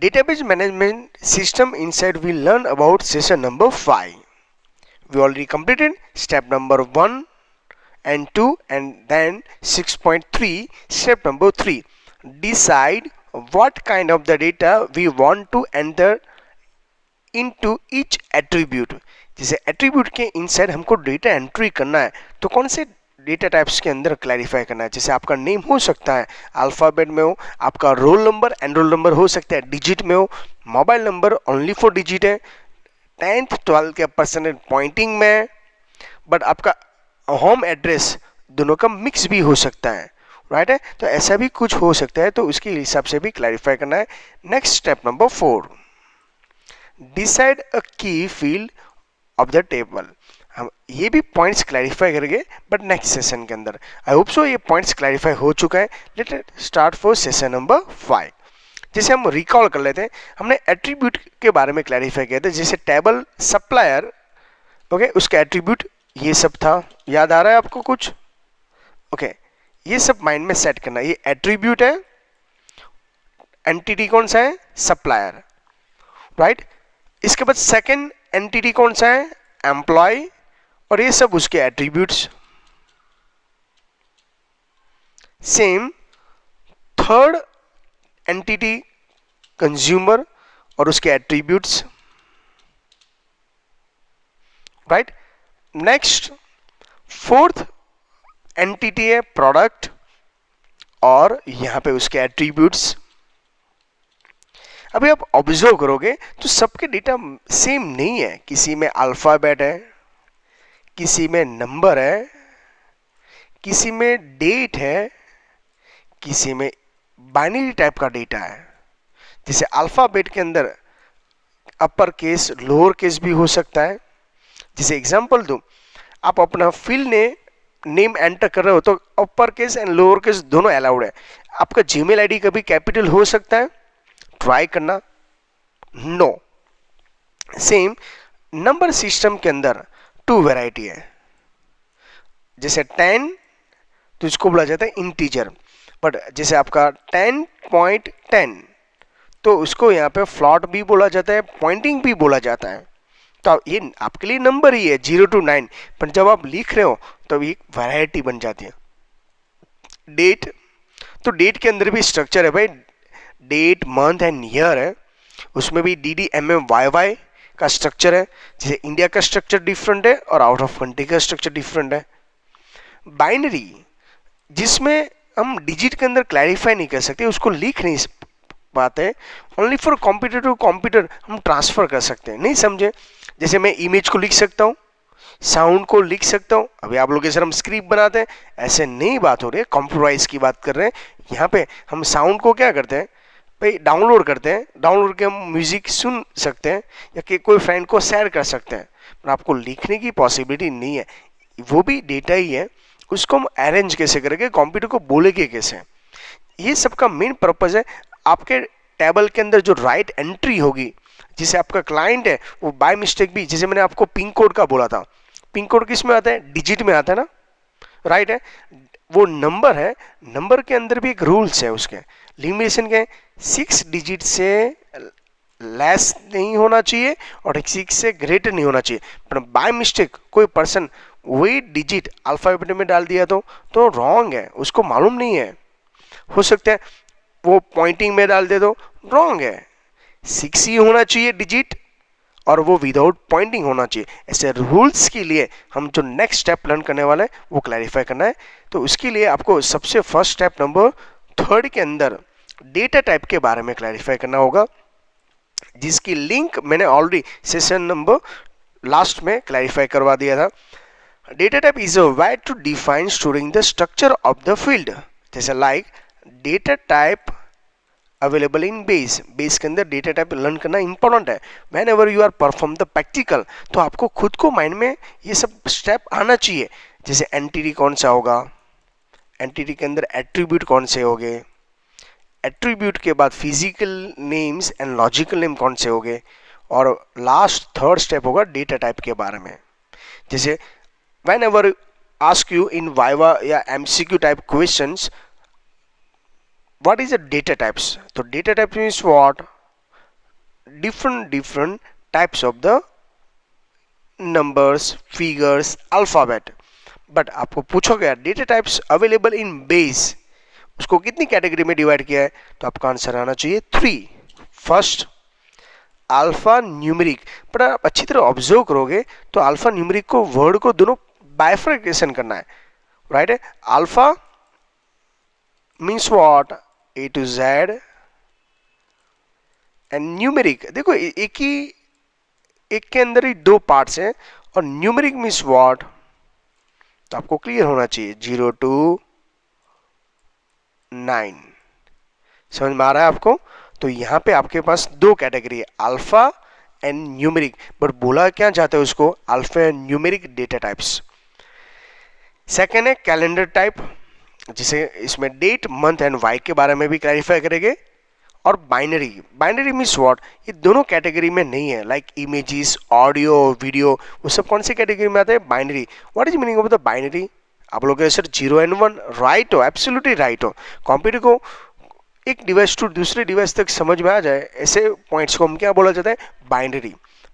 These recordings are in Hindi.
Database management system inside we learn about session number 5. We already completed step number 1 and 2 and then 6.3 step number 3. Decide what kind of the data we want to enter into each attribute. जैसे attribute के inside हमको data entry करना है तो कौन से डेटा टाइप्स के अंदर क्लैरिफाई करना है. जैसे आपका नेम हो सकता है अल्फाबेट में हो, आपका रोल नंबर एनरोल नंबर हो सकता है डिजिट में हो, मोबाइल नंबर ओनली 4 डिजिट है, 10th 12th के परसेंटेज पॉइंटिंग में, बट आपका होम एड्रेस दोनों का मिक्स भी हो सकता है. राइट है, तो ऐसा भी कुछ हो सकता है, तो उसके हिसाब से भी क्लैरिफाई करना है. नेक्स्ट स्टेप नंबर 4, डिसाइड अ की फील्ड ऑफ द टेबल. हम ये भी पॉइंट्स क्लैरिफाई करेंगे बट नेक्स्ट सेशन के अंदर. आई होप सो ये पॉइंट्स क्लैरिफाई हो चुका है. Let start for session number 5. जैसे हम रिकॉल कर लेते हैं, हमने एट्रीब्यूट के बारे में क्लैरिफाई किया था. जैसे टेबल सप्लायर, ओके, उसका एट्रीब्यूट ये सब था. याद आ रहा है आपको कुछ? ओके, ये सब माइंड में सेट करना. ये एट्रीब्यूट है, एंटिटी कौन सा है? सप्लायर. राइट, इसके बाद सेकंड एंटिटी कौन सा है? एम्प्लॉय, और ये सब उसके attributes. Same third entity consumer और उसके attributes. Right, next fourth entity है प्रोडक्ट और यहां पे उसके एट्रीब्यूट्स. अभी आप ऑब्जर्व करोगे तो सबके डेटा सेम नहीं है. किसी में अल्फाबेट है, किसी में नंबर है, किसी में डेट है, किसी में बाइनरी टाइप का डेटा है. जैसे अल्फाबेट के अंदर अपर केस लोअर केस भी हो सकता है. जैसे एग्जांपल दूं, आप अपना फील्ड नेम एंटर कर रहे हो तो अपर केस एंड लोअर केस दोनों अलाउड है. आपका जीमेल आईडी कभी कैपिटल हो सकता है, ट्राई करना. नो. सेम नंबर सिस्टम के अंदर 2 वैरायटी है. जैसे 10 तो इसको बोला जाता है इंटीजर, बट जैसे आपका 10.10 तो उसको यहाँ पे फ्लॉट भी बोला जाता है, पॉइंटिंग भी बोला जाता है. तो ये आपके लिए नंबर ही है 0 to 9, पर जब आप लिख रहे हो तो ये वैरायटी बन जाती है. डेट, तो डेट के अंदर भी स्ट्रक्चर है भाई. डेट, मंथ एंड ईयर है, उसमें भी DDMMYY का स्ट्रक्चर है. जैसे इंडिया का स्ट्रक्चर डिफरेंट है और आउट ऑफ कंट्री का स्ट्रक्चर डिफरेंट है. बाइनरी, जिसमें हम डिजिट के अंदर क्लैरिफाई नहीं कर सकते, उसको लिख नहीं पाते, only for computer to computer हम ट्रांसफर कर सकते हैं. नहीं समझे? जैसे मैं इमेज को लिख सकता हूँ, साउंड को लिख सकता हूँ. अभी आप लोग जैसे हम स्क्रिप्ट बनाते हैं, ऐसे नहीं बात हो रही है, कंप्यूटराइज की बात कर रहे हैं. यहाँ पे हम साउंड को क्या करते हैं भाई, डाउनलोड करते हैं. डाउनलोड के हम म्यूजिक सुन सकते हैं या कि कोई फ्रेंड को शेयर कर सकते हैं, पर आपको लिखने की पॉसिबिलिटी नहीं है. वो भी डेटा ही है, उसको हम अरेंज कैसे करेंगे, कंप्यूटर को बोलेंगे कैसे. ये सबका मेन पर्पज है. आपके टेबल के अंदर जो राइट एंट्री होगी, जिसे आपका क्लाइंट है वो बाय मिस्टेक भी, जैसे मैंने आपको पिन कोड का बोला था, पिन कोड किस में आता है? डिजिट में आता है ना. राइट है, वो नंबर है, नंबर के अंदर भी एक रूल्स है. उसके लिमिटेशन के 6 डिजिट से लेस नहीं होना चाहिए और 6 से ग्रेटर नहीं होना चाहिए. पर बाय मिस्टेक कोई पर्सन वही डिजिट अल्फाबेट में डाल दिया तो रॉन्ग है, उसको मालूम नहीं है. हो सकता है वो पॉइंटिंग में डाल दे, तो रॉन्ग है. 6 ही होना चाहिए डिजिट और वो विदाउट पॉइंटिंग होना चाहिए. ऐसे रूल्स के लिए हम जो नेक्स्ट स्टेप लर्न करने वाले हैं वो क्लैरिफाई करना है. तो उसके लिए आपको सबसे फर्स्ट स्टेप नंबर 3 के अंदर डेटा टाइप के बारे में क्लैरिफाई करना होगा, जिसकी लिंक मैंने ऑलरेडी सेशन नंबर लास्ट में क्लैरिफाई करवा दिया था. Data type is a way to define storing the structure of the field. जैसे like data type available in base. Base के अंदर डेटा टाइप लर्न करना इंपॉर्टेंट है. Whenever you are perform the practical, तो आपको खुद को माइंड में ये सब स्टेप आना चाहिए. जैसे एंटिटी कौन सा होगा, एंटिटी के अंदर एट्रीब्यूट कौन से होंगे, एट्रीब्यूट के बाद physical names and logical name कौन से होंगे, और लास्ट थर्ड स्टेप होगा डेटा टाइप के बारे में. जैसे when ever ask you in viva या MCQ type questions, what is the data types? तो data type means what? different types of the numbers, figures, alphabet. But आपको पूछोगे data types available in base, उसको कितनी कैटेगरी में डिवाइड किया है, तो आपका आंसर आना चाहिए 3. First alpha numeric. पर आप अच्छी तरह ऑब्जर्व करोगे तो अल्फा न्यूमेरिक को वर्ड को दोनों बाइफर्केशन करना है, राइट है. Alpha means what, A to Z, and numeric देखो एक के अंदर ही दो पार्ट्स हैं, और न्यूमेरिक मीन्स व्हाट, तो आपको क्लियर होना चाहिए 0 to 9. समझ में आ रहा है आपको. तो यहां पे आपके पास दो कैटेगरी है, अल्फा एंड न्यूमेरिक. बट बोला क्या चाहते हैं उसको, alpha and numeric data types. Second है कैलेंडर टाइप, जिसे इसमें डेट, मंथ एंड वाई के बारे में भी क्लैरिफाई करेंगे. और बाइनरी, बाइनरी मीन्स व्हाट, ये दोनों कैटेगरी में नहीं है. लाइक इमेजेस, ऑडियो, वीडियो, वो सब कौन सी कैटेगरी में आते हैं, binary. What is meaning of the binary. आप लोग सर 0 and 1 राइट हो, एब्सोल्युटली राइट हो. कंप्यूटर को एक डिवाइस टू दूसरे डिवाइस तक समझ में आ जाए, ऐसे पॉइंट्स को हम क्या बोला जाता है, बाइनरी.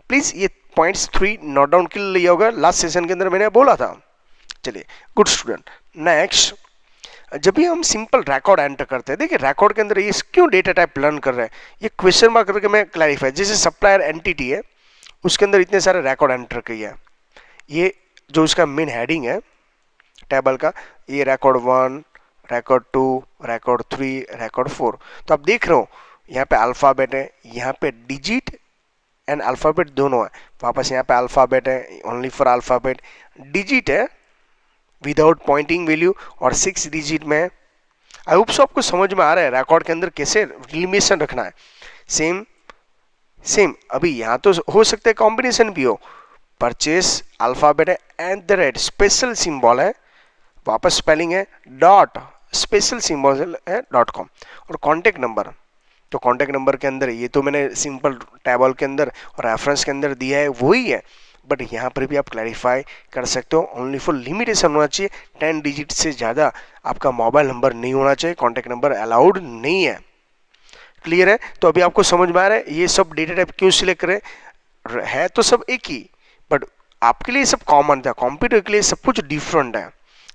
प्लीज ये पॉइंट्स 3 नोट डाउन कर लिया होगा, लास्ट सेशन के अंदर मैंने बोला था. चलिए, गुड स्टूडेंट. नेक्स्ट, जब भी हम सिंपल रिकॉर्ड एंटर करते हैं, देखिए रिकॉर्ड के अंदर ये क्यों डेटा टाइप लर्न कर रहे हैं, ये क्वेश्चन मार्क करके मैं क्लैरिफाई. जैसे सप्लायर एंटिटी है, उसके अंदर इतने सारे रिकॉर्ड एंटर किया है. ये जो उसका मेन हेडिंग है टेबल का, ये रिकॉर्ड 1, रिकॉर्ड 2, रिकॉर्ड 3, रिकॉर्ड 4. तो आप देख रहे हो यहाँ पे अल्फाबेट है, यहाँ पे डिजिट एंड अल्फाबेट दोनों है. वापस यहाँ पे अल्फाबेट है, ओनली फॉर अल्फाबेट. डिजिट है विदाउट पॉइंटिंग वैल्यू, और 6 डिजिट में. आई होप सो आपको समझ में आ रहा है रिकॉर्ड के अंदर कैसे रिलेशन रखना है. सेम अभी यहाँ तो हो सकता है कॉम्बिनेशन भी हो. परचेस अल्फाबेट है, and the rate special symbol है, वापस स्पेलिंग है, डॉट स्पेशल सिंबल है .com. और कॉन्टेक्ट नंबर, तो कॉन्टेक्ट नंबर के अंदर ये तो मैंने सिंपल टेबल के अंदर और रेफरेंस के अंदर दिया है, वही है. बट यहाँ पर भी आप क्लैरिफाई कर सकते हो, ओनली फॉर लिमिटेशन होना चाहिए. 10 डिजिट से ज़्यादा आपका मोबाइल नंबर नहीं होना चाहिए, कॉन्टैक्ट नंबर अलाउड नहीं है. क्लियर है. तो अभी आपको समझ में आ रहा है ये सब डेटा टाइप क्यों सिलेक्ट करें. है तो सब एक ही, बट आपके लिए सब कॉमन था, कंप्यूटर के लिए सब कुछ डिफरेंट है,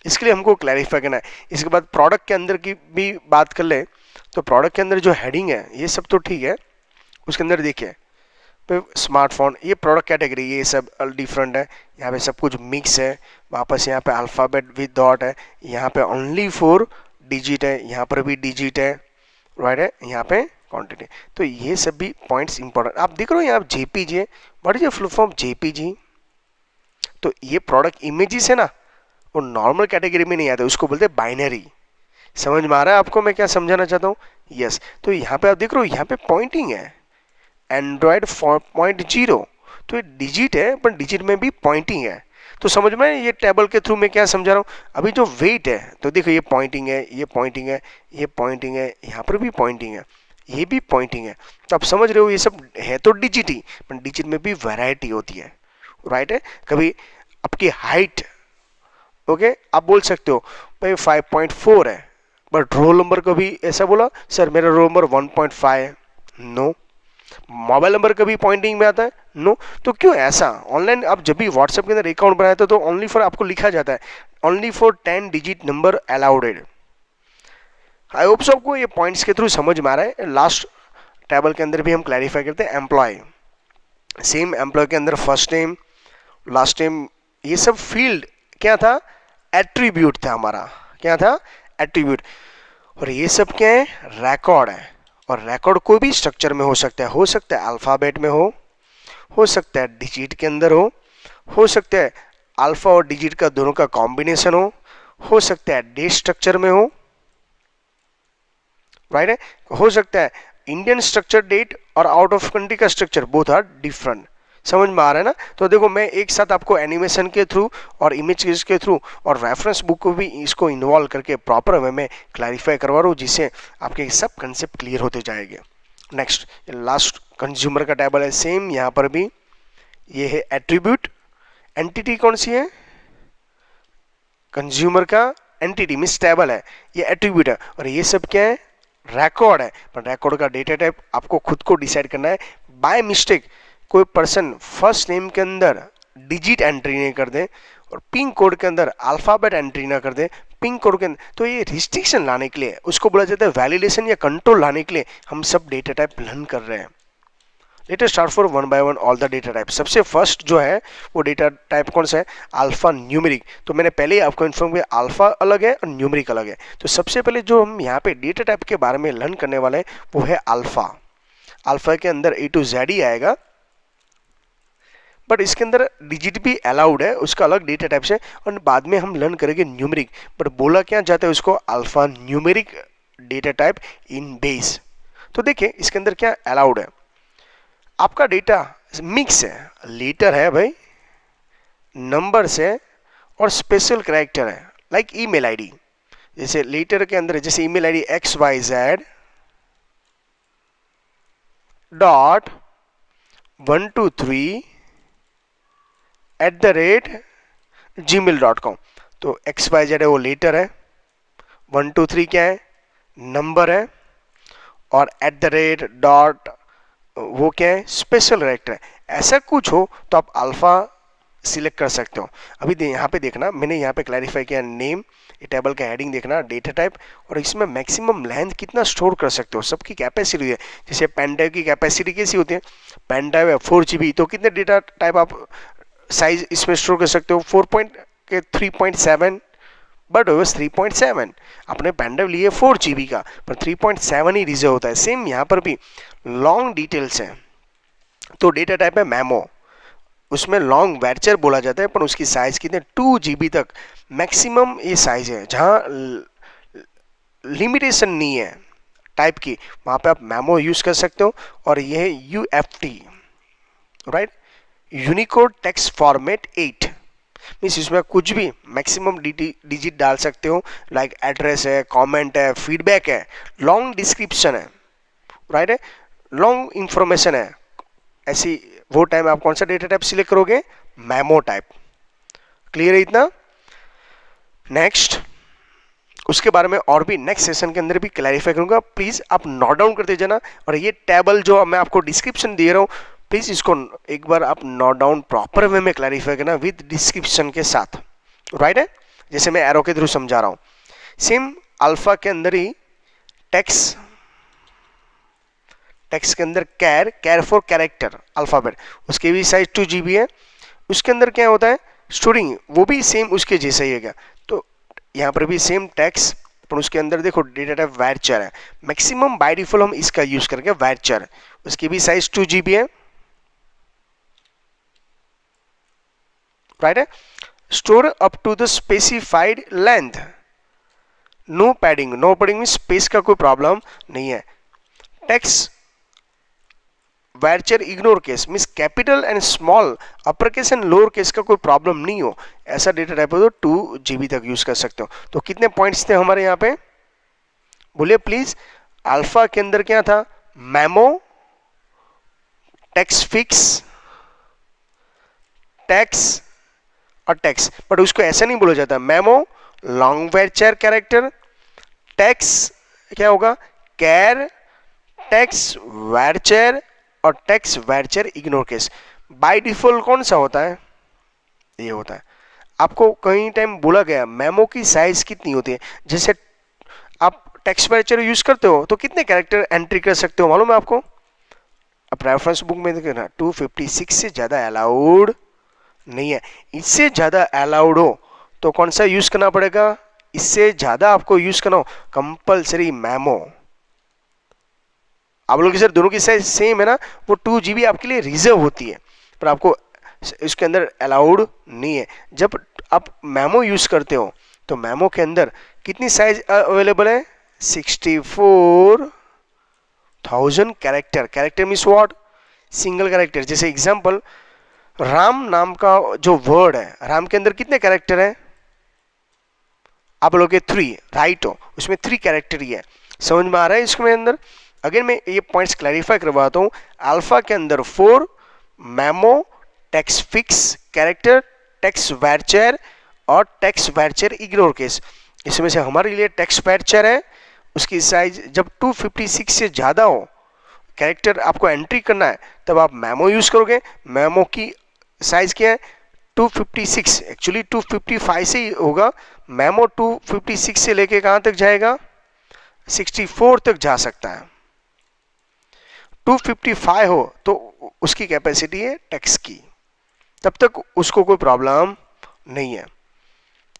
इसके लिए हमको क्लैरिफाई करना है. इसके बाद प्रोडक्ट के अंदर की भी बात कर ले, तो प्रोडक्ट के अंदर जो हेडिंग है ये सब तो ठीक है. उसके अंदर देखिए स्मार्टफोन, ये प्रोडक्ट कैटेगरी, ये सब डिफरेंट है. यहाँ पे सब कुछ मिक्स है. वापस यहाँ पे अल्फ़ाबेट विद डॉट है, यहाँ पे ओनली 4 डिजिट है, यहाँ पर भी डिजिट है, राइट है. यहाँ पे क्वांटिटी. तो ये सब भी पॉइंट्स इंपॉर्टेंट. आप देख रहे हो यहाँ जेपीजी है. What is the full form JPG. तो ये प्रोडक्ट इमेजेस है ना, वो नॉर्मल कैटेगरी में नहीं आते, उसको बोलते हैं बाइनरी. समझ में आ रहा है आपको मैं क्या समझाना चाहता हूँ. यस. तो यहाँ पे आप देख रहे हो यहाँ पे पॉइंटिंग है, एंड्रॉयड 4.0, तो ये डिजिट है, पर डिजिट में भी पॉइंटिंग है. तो समझ में ये टेबल के थ्रू मैं क्या समझा रहा हूँ. अभी जो वेट है, तो देखो ये पॉइंटिंग है, ये पॉइंटिंग है, ये पॉइंटिंग है, यहाँ पर भी पॉइंटिंग है, ये भी पॉइंटिंग है. तो आप समझ रहे हो ये सब है तो डिजिट ही, पर डिजिट में भी वैरायटी होती है, राइट है. कभी आपकी हाइट, ओके, आप बोल सकते हो भाई 5.4 है, बट रोल नंबर को भी ऐसा बोला सर मेरा रोल नंबर 1.5 है. नो. मोबाइल नंबर कभी पॉइंटिंग में आता है, नो. तो क्यों ऐसा. ऑनलाइन आप जब भी व्हाट्सएप के अंदर अकाउंट बनाते हो तो ओनली फॉर आपको लिखा जाता है only for 10 digit number allowed. I hope so आपको ये पॉइंट्स के थ्रू समझ में आ रहा है. लास्ट टेबल के अंदर भी हम क्लैरिफाई करते हैं एम्प्लॉय. सेम एम्प्लॉय के अंदर फर्स्ट नेम, लास्ट नेम, ये सब फील्ड क्या था, एट्रीब्यूट था हमारा. क्या था, एट्रीब्यूट. और ये सब क्या है, रिकॉर्ड है. और रिकॉर्ड कोई भी स्ट्रक्चर में हो सकता है अल्फाबेट में हो सकता है डिजिट के अंदर हो सकता है अल्फा और डिजिट का दोनों का कॉम्बिनेशन हो सकता है डे स्ट्रक्चर में हो, राइट है. हो सकता है इंडियन स्ट्रक्चर डेट और आउट ऑफ कंट्री का स्ट्रक्चर, बोथ आर डिफरेंट. समझ में आ रहा है ना. तो देखो मैं एक साथ आपको एनिमेशन के थ्रू और इमेज के थ्रू और रेफरेंस बुक को भी इसको इन्वॉल्व करके प्रॉपर वे में क्लैरिफाई करवा रहा हूँ, जिससे आपके सब कंसेप्ट क्लियर होते जाएंगे. नेक्स्ट लास्ट कंज्यूमर का टेबल है. सेम यहाँ पर भी ये है एट्रीब्यूट. एंटिटी कौन सी है, कंज्यूमर का एंटिटी मीन्स टेबल है, ये एट्रीब्यूट है. और ये सब क्या है, रिकॉर्ड है, पर रिकॉर्ड का डेटा टाइप आपको खुद को डिसाइड करना है। बाय मिस्टेक कोई पर्सन फर्स्ट नेम के अंदर डिजिट एंट्री नहीं कर दे और पिन कोड के अंदर अल्फाबेट एंट्री ना कर दे, पिन कोड के अंदर, तो ये रिस्ट्रिक्शन लाने के लिए, उसको बोला जाता है वैलिडेशन या कंट्रोल लाने के लिए हम सब डेटा टाइप लर्न कर रहे हैं। Let us start for one by one all the data type. सबसे फर्स्ट जो है वो डेटा टाइप कौन सा है? Alpha numeric. तो मैंने पहले ही आपको इन्फॉर्म किया अल्फा अलग है और न्यूमेरिक अलग है। तो सबसे पहले जो हम यहाँ पे डेटा टाइप के बारे में लर्न करने वाले हैं वो है अल्फा। अल्फा के अंदर A to Z ही आएगा, बट इसके अंदर डिजिट भी अलाउड है, उसका अलग डेटा टाइप से, और बाद में हम लर्न करेंगे न्यूमेरिक। बट बोला क्या जाता है उसको? Alpha numeric data type in base. तो देखिए इसके अंदर क्या अलाउड है। आपका डेटा मिक्स है, लेटर है भाई, नंबर्स है और स्पेशल कैरेक्टर है, लाइक ईमेल आईडी। जैसे लेटर के अंदर जैसे ईमेल आईडी xyz.123@gmail.com। तो XYZ है वो लेटर है, 123 क्या है? नंबर है, और @ वो क्या है? स्पेशल कैरेक्टर है। ऐसा कुछ हो तो आप अल्फा सिलेक्ट कर सकते हो। अभी यहाँ पे देखना, मैंने यहाँ पे क्लैरिफाई किया नेम, टेबल का हेडिंग देखना, डेटा टाइप, और इसमें मैक्सिमम लेंथ कितना स्टोर कर सकते हो, सबकी कैपेसिटी है। जैसे पेन ड्राइव की कैपेसिटी कैसी होती है? पेन ड्राइव है 4 GB, तो कितने डेटा टाइप आप साइज इसमें स्टोर कर सकते हो? 3.7, बट 3.7 अपने पेन ड्राइव लिए 4 GB का, पर 3.7 ही रिजर्व होता है। सेम यहाँ पर भी लॉन्ग डिटेल्स है, तो डेटा टाइप है मेमो, उसमें लॉन्ग वर्चर बोला जाता है, पर उसकी साइज कितने? 2 GB तक मैक्सिमम ये साइज है। जहाँ लिमिटेशन नहीं है टाइप की, वहाँ पे आप मेमो यूज कर सकते हो। और ये है UFT, right, Unicode text format 8, means इसमें कुछ भी मैक्सिमम डिजिट डाल सकते हो, लाइक एड्रेस है, कमेंट है, फीडबैक है, लॉन्ग डिस्क्रिप्शन है, राइट है, लॉन्ग इंफॉर्मेशन है। ऐसी वो टाइम आप कौन सा डेटा टाइप सिलेक्ट करोगे? Memo type. क्लियर है इतना? नेक्स्ट, उसके बारे में और भी नेक्स्ट सेशन के अंदर भी क्लैरिफाई करूंगा, प्लीज आप नोट डाउन करते जाना। और ये टेबल जो मैं आपको डिस्क्रिप्शन दे रहा हूँ, प्लीज इसको एक बार आप नोट डाउन प्रॉपर वे में क्लैरिफाई करना विद डिस्क्रिप्शन के साथ, राइट है, जैसे मैं एरो के थ्रू समझा रहा हूँ। सेम अल्फा के अंदर ही टेक्स्ट के अंदर कैर फॉर कैरेक्टर अल्फाबेट, उसकी भी साइज 2 GB है। उसके अंदर क्या होता है? स्टोरिंग, वो भी सेम उसके जैसा ही है। तो यहाँ पर भी सेम टेक्स्ट, पर उसके अंदर देखो डेटा टाइप वर्चर है। मैक्सिमम बाय डिफॉल्ट हम इसका यूज करेंगे वर्चर, उसकी भी साइज 2 GB है, राइट है। Store up to the specified length, no padding mean space का कोई प्रॉब्लम नहीं है। Text varchar ignore case means capital and small, upper case and lower case का कोई प्रॉब्लम नहीं हो, ऐसा डेटा टाइप हो तो 2 GB तक यूज कर सकते हो। तो कितने पॉइंट्स थे हमारे यहाँ पे? बोलिए प्लीज। अल्फा के अंदर क्या था? मेमो, टेक्स्ट फिक्स, टेक्स्ट और टेक्स्ट, बट उसको ऐसा नहीं बोला जाता। Memo long vulture character, text क्या होगा? कैर, टेक्स्ट वर्चर और text varchar ignore case. By default कौन सा होता है? ये होता है। आपको कई टाइम बोला गया मेमो की साइज कितनी होती है, जैसे आप टेक्स्ट वर्चर यूज करते हो तो कितने कैरेक्टर एंट्री कर सकते हो मालूम है आपको? अब रेफरेंस बुक में देखना 256 से ज्यादा अलाउड नहीं है। इससे ज्यादा अलाउड हो तो कौन सा यूज करना पड़ेगा? इससे ज्यादा आपको यूज करना हो कंपलसरी मेमो। आप लोग सर दोनों की साइज सेम है ना, वो 2 GB आपके लिए रिजर्व होती है, पर आपको इसके अंदर अलाउड नहीं है। जब आप मेमो यूज करते हो तो मेमो के अंदर कितनी साइज अवेलेबल है? 64,000 character means what? Single character. जैसे एग्जांपल राम नाम का जो वर्ड है, राम के अंदर कितने कैरेक्टर है? आप लोग के 3, राइट हो, उसमें 3 कैरेक्टर ही है। समझ में आ रहा है इसके अंदर? अगेन मैं ये पॉइंट्स क्लैरिफाई करवाता हूँ। अल्फा के अंदर 4, memo, text fix character, text vulture और टेक्स्ट वर्चर इग्नोर केस। इसमें से हमारे लिए टेक्स्ट वर्चर है, उसकी साइज जब 256 से ज़्यादा हो, कैरेक्टर आपको एंट्री करना है, तब आप मेमो यूज़ करोगे। मेमो की साइज क्या है? 256। एक्चुअली 255 से ही होगा। मेमो 256 से लेके कहाँ तक जाएगा? 64 तक जा सकता है। 255 हो तो उसकी कैपेसिटी है टेक्स्ट की, तब तक उसको कोई प्रॉब्लम नहीं है।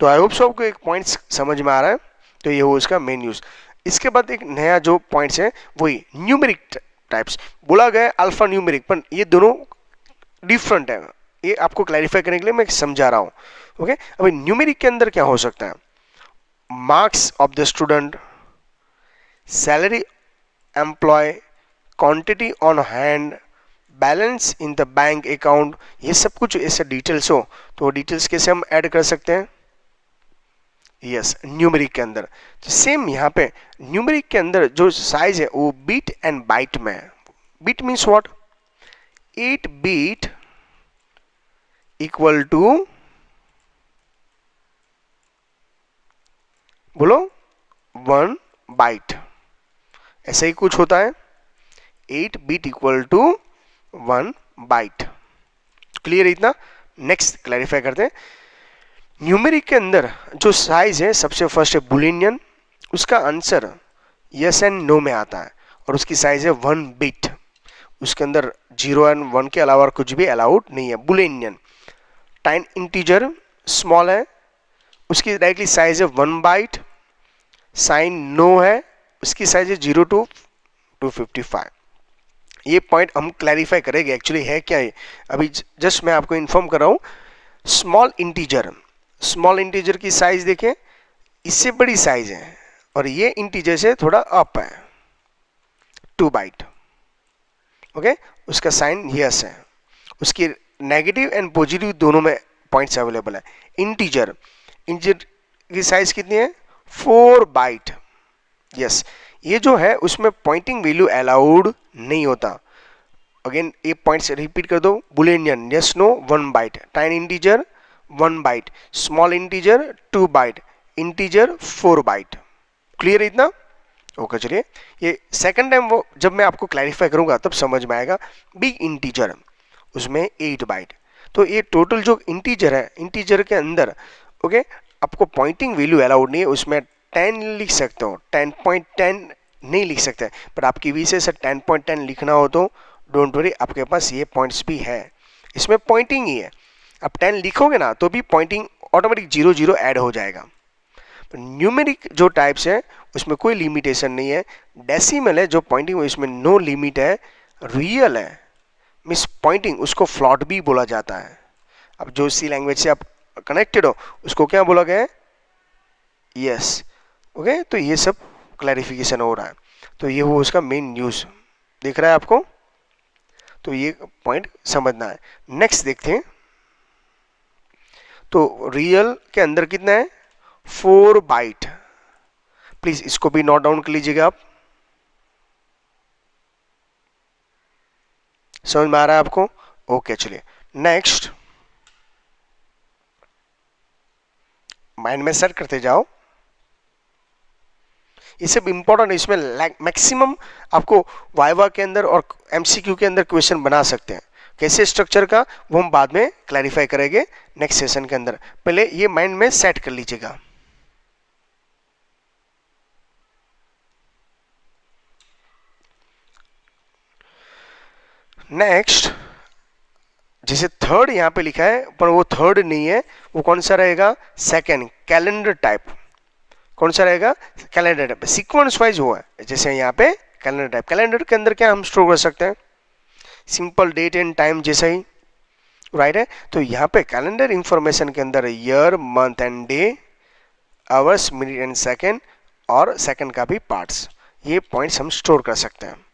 तो आई होप सो आपको एक पॉइंट्स समझ में आ रहा है। तो ये हो इसका मेन यूज। इसके बाद एक नया जो पॉइंट्स है वही न्यूमेरिक टाइप्स। बोला गया अल्फा न्यूमेरिक, पर ये दोनों डिफरेंट है। ये आपको क्लैरिफाई करने के लिए मैं समझा रहा हूँ। ओके, अभी न्यूमेरिक के अंदर क्या हो सकता है? Marks of the student, salary employ, quantity on hand, balance in the bank account, ये सब कुछ ऐसे डिटेल्स हो तो डिटेल्स कैसे हम ऐड कर सकते हैं? यस, न्यूमेरिक के अंदर। तो सेम यहाँ पे न्यूमेरिक के अंदर जो साइज है वो बीट एंड बाइट में है। Bit means what? 8 bit equal to, बोलो, 1 बाइट। ऐसा ही कुछ होता है। 8 bit equal to 1 byte. Clear है इतना? नेक्स्ट क्लैरिफाई करते हैं। न्यूमेरिक के अंदर जो साइज है, सबसे फर्स्ट है बुलियन, उसका आंसर यस एंड नो में आता है और उसकी साइज है 1 बिट। उसके अंदर 0 एंड 1 के अलावा कुछ भी अलाउड नहीं है। बुलियन टाइम इंटीजर स्मॉल है, उसकी डायरेक्टली साइज है 1 बाइट। साइन नो है, उसकी साइज है 0 to 255। ये पॉइंट हम क्लैरिफाई करेंगे एक्चुअली है क्या है। अभी जस्ट मैं आपको इन्फॉर्म कर रहा हूँ। स्मॉल इंटीजर, स्मॉल इंटीजर की साइज देखें, इससे बड़ी साइज है और ये इंटीजर से थोड़ा अप है, 2 बाइट। ओके, उसका साइन यस है। उसकी नेगेटिव एंड पॉजिटिव दोनों में पॉइंट्स अवेलेबल है। इंटीजर, इंटीजर की साइज कितनी है? 4 बाइट। यस, ये जो है उसमें पॉइंटिंग वैल्यू अलाउड नहीं होता। अगेन ये पॉइंट्स रिपीट कर दो। Boolean yes no 1 byte, tiny integer 1 byte, small integer 2 byte, integer 4 byte. Clear है इतना? ओके, चलिए ये सेकंड टाइम वो जब मैं आपको क्लैरिफाई करूंगा तब समझ में आएगा। बिग इंटीजर, उसमें 8 बाइट। तो ये टोटल जो इंटीजर है, इंटीजर के अंदर ओके आपको पॉइंटिंग वैल्यू अलाउड नहीं है। उसमें 10 लिख सकते हो, 10.10 नहीं लिख सकते, पर आपकी विषय से 10.10 लिखना हो तो डोंट वरी, आपके पास ये पॉइंट्स भी है। इसमें पॉइंटिंग ही है। आप 10 लिखोगे ना तो भी पॉइंटिंग ऑटोमेटिक 0 ऐड हो जाएगा। न्यूमेरिक जो टाइप्स है उसमें कोई लिमिटेशन नहीं है। डेसिमल है जो पॉइंटिंग, इसमें नो लिमिट है। रियल है मिस पॉइंटिंग, उसको फ्लॉट भी बोला जाता है। अब जो सी लैंग्वेज से आप कनेक्टेड हो उसको क्या बोला गया है? यस। ओके, तो ये सब क्लैरिफिकेशन हो रहा है। तो ये वो उसका मेन न्यूज दिख रहा है आपको। तो ये पॉइंट समझना है। नेक्स्ट देखते हैं। तो रियल के अंदर कितना है? 4 बाइट। प्लीज इसको भी नोट डाउन कर लीजिएगा आप। समझ में आ रहा है आपको? ओके, चलिए नेक्स्ट माइंड में सेट करते जाओ। ये सब इंपॉर्टेंट है। इसमें मैक्सिमम आपको वाइवा के अंदर और एमसीक्यू के अंदर क्वेश्चन बना सकते हैं। कैसे स्ट्रक्चर का वो हम बाद में क्लैरिफाई करेंगे नेक्स्ट सेशन के अंदर। पहले ये माइंड में सेट कर लीजिएगा। नेक्स्ट, जैसे थर्ड यहां पे लिखा है पर वो थर्ड नहीं है, वो कौन सा रहेगा? Second, calendar type. कौन सा रहेगा? Calendar type. सीक्वेंस वाइज हुआ है। जैसे यहाँ पे कैलेंडर टाइप, कैलेंडर के अंदर क्या हम स्टोर कर सकते हैं? सिंपल डेट एंड टाइम जैसा ही, राइट है। तो यहाँ पे कैलेंडर इंफॉर्मेशन के अंदर year, month and day, hours, minute and second और सेकेंड का भी पार्ट्स, ये पॉइंट्स हम स्टोर कर सकते हैं।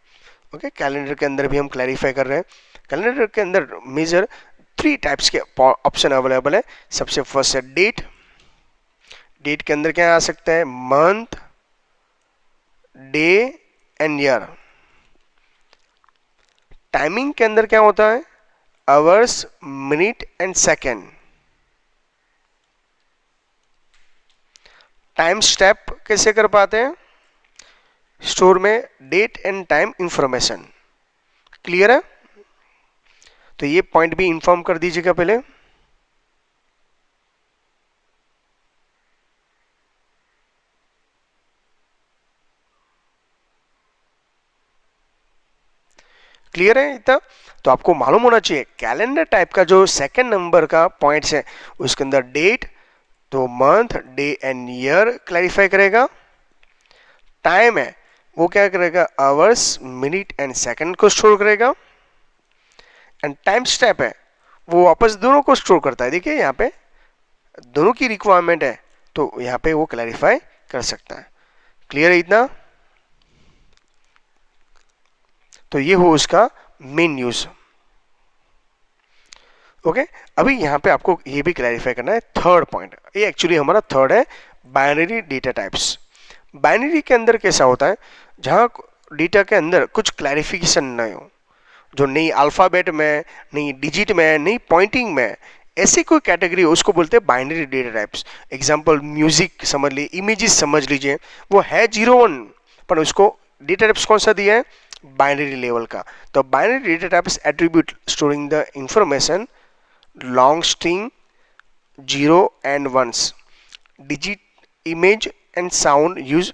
ओके, कैलेंडर के अंदर भी हम क्लैरिफाई कर रहे हैं। कैलेंडर के अंदर मेजर 3 टाइप्स के ऑप्शन अवेलेबल है। सबसे फर्स्ट है डेट। डेट के अंदर क्या आ सकता है? Month, day and year. Timing के अंदर क्या होता है? Hours, minute and second. Timestamp कैसे कर पाते हैं? स्टोर में date and time information. Clear है? तो ये पॉइंट भी इंफॉर्म कर दीजिएगा पहले। क्लियर है इतना? तो आपको मालूम होना चाहिए कैलेंडर टाइप का जो सेकंड नंबर का पॉइंट्स है उसके अंदर डेट, तो month, day and year clarify करेगा। टाइम है वो क्या करेगा, आवर्स, मिनट एंड सेकंड को स्टोर करेगा। एंड टाइम स्टेप है वो वापस दोनों को स्टोर करता है। देखिए यहाँ पे दोनों की रिक्वायरमेंट है तो यहाँ पे वो क्लैरिफाई कर सकता है। क्लियर है इतना? तो ये हो उसका मेन यूज। ओके अभी यहाँ पे आपको ये भी क्लैरिफाई करना है थर्ड पॉइंट। ये एक्चुअली हमारा थर्ड है, बाइनरी डेटा टाइप्स। बाइनरी के अंदर कैसा होता है, जहाँ डेटा के अंदर कुछ क्लैरिफिकेशन नहीं हो, जो नहीं अल्फाबेट में, नहीं डिजिट में, नहीं पॉइंटिंग में, ऐसी कोई कैटेगरी हो उसको बोलते हैं binary data types. Example music समझ लीजिए, इमेजेस समझ लीजिए, वो है 0-1 पर उसको डेटा टाइप्स कौन सा दिया है, बाइनरी लेवल का। तो binary data types attribute storing the information long string 0 and 1s, digit, image and sound use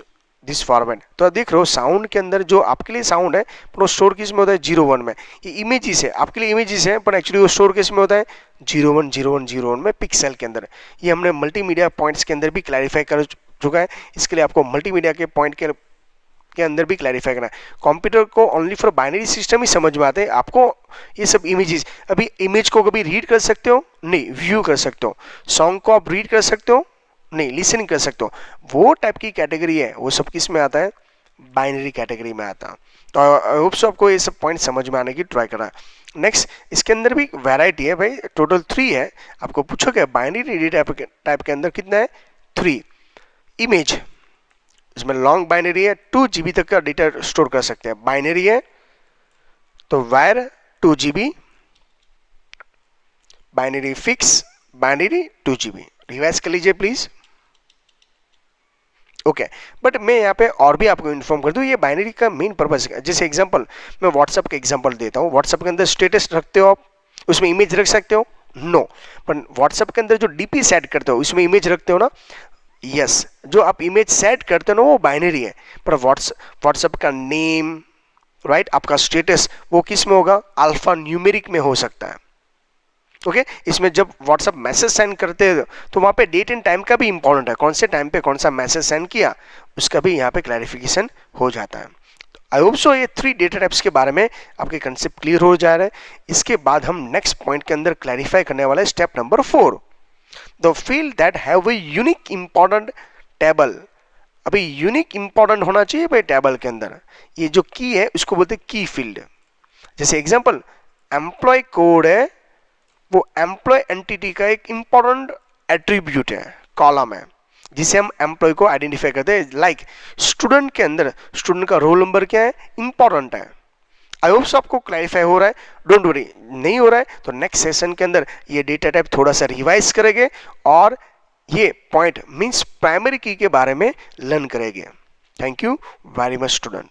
this format. तो देख रहे हो साउंड के अंदर जो आपके लिए साउंड है पर वो स्टोर किस में होता है, 0-1 में। ये इमेजेस है आपके लिए इमेजेस है पर एक्चुअली वो स्टोर किस में होता है, 0-1 0-1 0-1 में पिक्सल के अंदर। ये हमने मल्टीमीडिया पॉइंट्स के अंदर भी क्लैरिफाई कर चुका है। इसके लिए आपको मल्टीमीडिया के पॉइंट के अंदर भी क्लैरिफाई करना है। कंप्यूटर को ओनली फॉर बाइनरी सिस्टम ही समझ में आते हैं। आपको ये सब इमेजेस, अभी इमेज को कभी रीड कर सकते हो नहीं, व्यू कर सकते हो। सॉन्ग को आप रीड कर सकते हो नहीं, लिसनिंग कर सकते हो। वो टाइप की कैटेगरी है वो सब किस में आता है, बाइनरी कैटेगरी में आता है। तो आई होप सो आपको ये सब पॉइंट समझ में आने की ट्राई करा है। नेक्स्ट इसके अंदर भी वैरायटी है भाई, टोटल 3 है। आपको पूछोगे बाइनरी डेटा टाइप के अंदर कितना है, 3। इमेज, इसमें लॉन्ग बाइनरी है, 2 GB तक का डेटा स्टोर कर सकते हैं। बाइनरी है तो wire 2 GB, binary fix, binary 2 GB। Revise कर लीजिए प्लीज। ओके बट मैं यहाँ पे और भी आपको इन्फॉर्म कर दूं, ये बाइनरी का मेन पर्पस है। जैसे एग्जांपल मैं व्हाट्सएप का एग्जांपल देता हूँ। व्हाट्सएप के अंदर स्टेटस रखते हो आप, उसमें इमेज रख सकते हो, नो। पर व्हाट्सएप के अंदर जो डीपी सेट करते हो उसमें इमेज रखते हो ना, यस। जो आप इमेज सेट करते हो ना वो बाइनरी है। पर व्हाट्सएप का नेम, राइट, आपका स्टेटस वो किस में होगा, अल्फा न्यूमेरिक में हो सकता है। ओके इसमें जब व्हाट्सएप मैसेज सेंड करते हैं तो वहां पे डेट एंड टाइम का भी इंपॉर्टेंट है, कौन से टाइम पे कौन सा मैसेज सेंड किया उसका भी यहाँ पे क्लैरिफिकेशन हो जाता है। आई होप सो ये 3 डेटा टाइप्स के बारे में आपके कंसेप्ट क्लियर हो जा रहा है। इसके बाद हम नेक्स्ट पॉइंट के अंदर क्लैरिफाई करने वाला है step number 4, the field that have a unique important table. अभी यूनिक इंपॉर्टेंट होना चाहिए भाई टेबल के अंदर। ये जो की है उसको बोलते हैं की फील्ड। जैसे एग्जांपल एम्प्लॉय कोड है, वो एम्प्लॉय एंटिटी का एक इंपॉर्टेंट एट्रीब्यूट है, कॉलम है, जिसे हम एम्प्लॉय को आइडेंटिफाई करते हैं। लाइक स्टूडेंट के अंदर स्टूडेंट का रोल नंबर क्या है, इंपॉर्टेंट है। आई होप आपको क्लैरिफाई हो रहा है, डोंट वरी। नहीं हो रहा है तो नेक्स्ट सेशन के अंदर ये डेटा टाइप थोड़ा सा रिवाइज करेंगे और ये पॉइंट मींस प्राइमरी की के बारे में लर्न करेंगे। Thank you very much student.